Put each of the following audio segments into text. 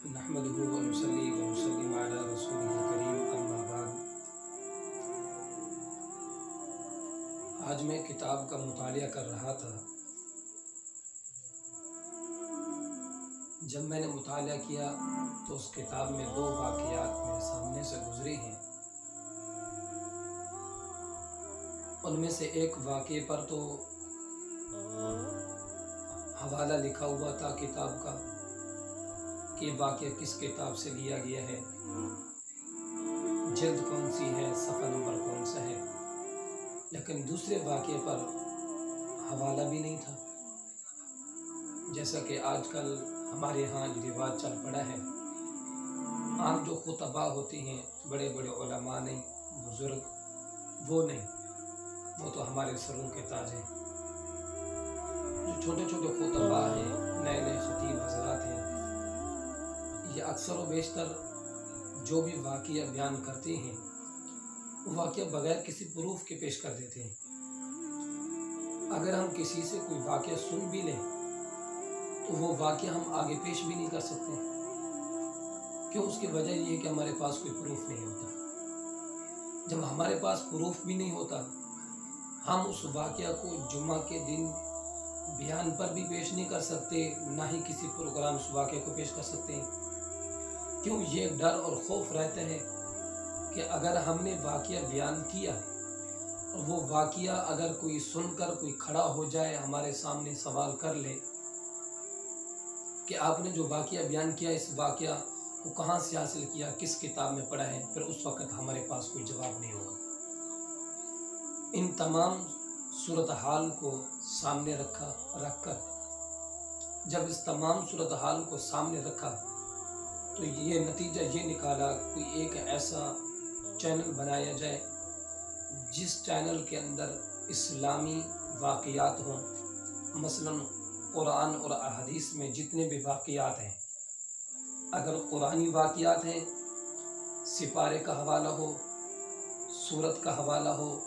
नहमदुहु व नुसल्ली व नुसल्लिम अला रसूलिल करीम अम्मा बाद। आज मैं किताब का मुतालिया कर रहा था। जब मैंने मुतालिया किया तो उस किताब में दो वाक़ियात मेरे सामने से गुजरे हैं। उनमें से एक वाक़े पर तो हवाला लिखा हुआ था किताब का कि वाक़या किस किताब से लिया गया है, जल्द कौन सी है, सफ़ा नंबर कौन सा है, लेकिन दूसरे वाक़े पर हवाला भी नहीं था। जैसा कि आजकल हमारे यहाँ रिवाज चल पड़ा है, आम जो खुतबा होते हैं बड़े बड़े उलमा नहीं, बुज़ुर्ग, वो नहीं, वो तो हमारे सरों के ताज हैं। जो छोटे छोटे खुतबा हैं, नए नए खतीब हज़रात हैं, ये अक्सर व बेशतर जो भी वाक़या बयान करते हैं वो वाक़या बग़ैर किसी प्रूफ के पेश कर देते हैं। अगर हम किसी से कोई वाक़या सुन भी लें तो वो वाक़या हम आगे पेश भी नहीं कर सकते। क्यों? उसकी वजह ये है कि हमारे पास कोई प्रूफ नहीं होता। जब हमारे पास प्रूफ भी नहीं होता, हम उस वाक़या को जुम्मा के दिन बयान पर भी पेश नहीं कर सकते, ना ही किसी प्रोग्राम उस वाक़े को पेश कर सकते हैं। क्यों? ये डर और खौफ रहता है कि अगर हमने वाक़या बयान किया और वो वाक़या अगर कोई सुनकर कोई खड़ा हो जाए, हमारे सामने सवाल कर ले कि आपने जो वाक़या बयान किया, इस वाक़या को कहाँ से हासिल किया, किस किताब में पढ़ा है, फिर उस वक़्त हमारे पास कोई जवाब नहीं होगा। इन तमाम सूरत हाल को सामने रखकर जब इस तमाम सूरत हाल को सामने रखा तो ये नतीजा ये निकाला, कोई एक ऐसा चैनल बनाया जाए जिस चैनल के अंदर इस्लामी वाक़यात हों। मसलन कुरान और अहादीस में जितने भी वाक़यात हैं, अगर कुरानी वाक़यात हैं, सिपारे का हवाला हो, सूरत का हवाला हो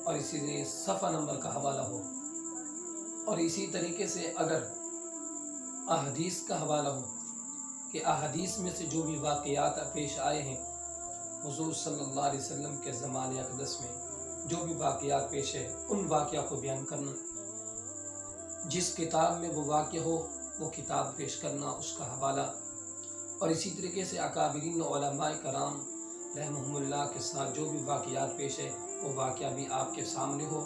और इसी सफ़ा नंबर का हवाला हो, और इसी तरीके से अगर अहादीस का हवाला हो कि अहादीस में से जो भी वाक़यात पेश आए हैं, हुज़ूर सल्लल्लाहु अलैहि वसल्लम के ज़माने अक़दस में जो भी वाक़यात पेश है, उन वाक़या को बयान करना। जिस किताब में वो वाक़या हो वो किताब पेश करना, उसका हवाला। और इसी तरीके से अकाबिरीन उलमाए कराम रहमहुमुल्लाह के साथ जो भी वाक़यात पेश है वो वाक़या भी आपके सामने हो,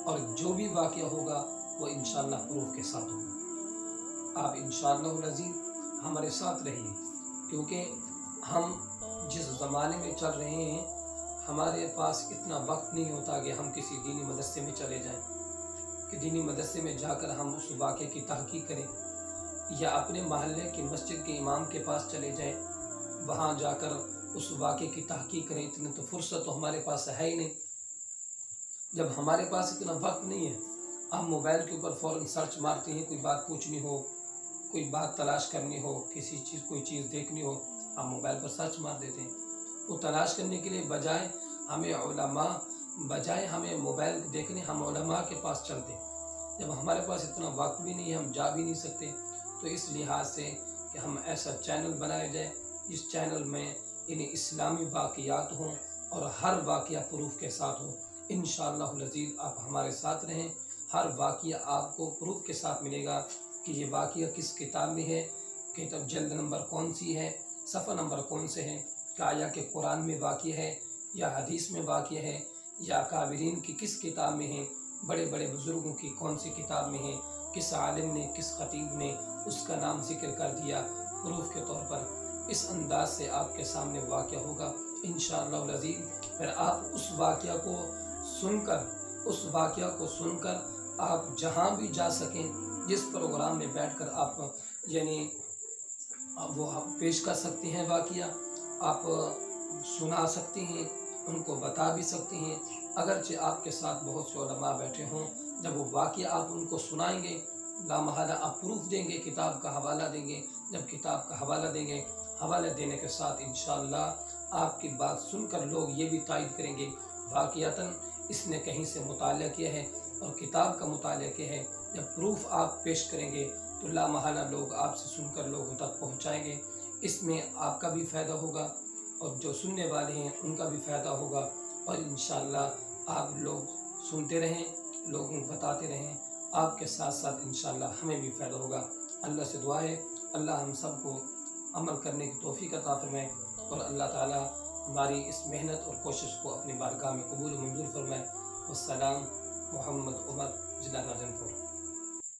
और जो भी वाक़या होगा वो इंशाअल्लाह प्रूफ के साथ होगा। आप इंशाअल्लाह अज़ीज़ हमारे साथ रहिए, क्योंकि हम जिस ज़माने में चल रहे हैं, हमारे पास इतना वक्त नहीं होता कि हम किसी दीनी मदरसे में चले जाएं, कि दीनी मदरसे में जाकर हम उस वाक़े की तहक़ीक़ करें, या अपने महल्ले की मस्जिद के इमाम के पास चले जाएं, वहाँ जाकर उस वाक़े की तहक़ीक़ करें। इतनी तो फुर्सत तो हमारे पास है ही नहीं। जब हमारे पास इतना वक्त नहीं है, हम मोबाइल के ऊपर फ़ौरन सर्च मारते हैं, कोई बात पूछनी हो, कोई बात तलाश करनी हो, कोई चीज़ देखनी हो, हम मोबाइल पर सर्च मार देते हैं। वो तलाश करने के लिए बजाय हमें मोबाइल देखने हम उलमा के पास चलते। जब हमारे पास इतना वक्त भी नहीं है, हम जा भी नहीं सकते, तो इस लिहाज से कि हम ऐसा चैनल बनाया जाए जिस चैनल में इन्हें इस्लामी वाक़यात हों और हर वाक़या प्रूफ के साथ हो। इंशाअल्लाह अज़ीज़ आप हमारे साथ रहें, हर वाक़या आपको प्रूफ के साथ मिलेगा कि ये वाक़या किस किताब में है, किताब जल्द नंबर कौन सी है, सफ़ा नंबर कौन से हैं, क्या के कुरान में वाक़या है या हदीस में वाक़या है, या काबिरीन की किस किताब में है, बड़े बड़े बुज़ुर्गों की कौन सी किताब में है, किस आलिम ने, किस ख़तीब ने उसका नाम ज़िक्र कर दिया प्रूफ के तौर पर। इस अंदाज से आपके सामने वाक़या होगा इंशाअल्लाह अज़ीज़। फिर आप उस वाक़या को सुनकर आप जहाँ भी जा सकें, जिस प्रोग्राम में बैठकर आप यानी वो पेश कर सकते हैं, वाक़या आप सुना सकते हैं, उनको बता भी सकते हैं। अगरचे आपके साथ बहुत से उलमा बैठे हों, जब वो वाक़या आप उनको सुनाएंगे, लामहला आप प्रूफ देंगे, किताब का हवाला देंगे। जब किताब का हवाला देंगे, हवाला देने के साथ इंशाअल्लाह आपकी बात सुनकर लोग ये भी तायद करेंगे वाक़यातन इसने कहीं से मुतालिया किया है और किताब का मुतालिया किया है। जब प्रूफ आप पेश करेंगे तो लामहला लोग आपसे सुनकर लोगों तक पहुँचाएँगे। اس میں آپ کا بھی فائدہ ہوگا اور جو سننے والے ہیں ان کا بھی فائدہ ہوگا، اور انشاءاللہ آپ لوگ سنتے رہیں، لوگوں کو بتاتے رہیں، آپ کے ساتھ ساتھ انشاءاللہ ہمیں بھی فائدہ ہوگا۔ اللہ سے دعا ہے اللہ ہم سب کو عمل کرنے کی توفیق عطا فرمائے، اور اللہ تعالی ہماری اس محنت اور کوشش کو اپنی بارگاہ میں قبول و منظور فرمائے۔ والسلام، محمد عمر، ضلع راجن پور۔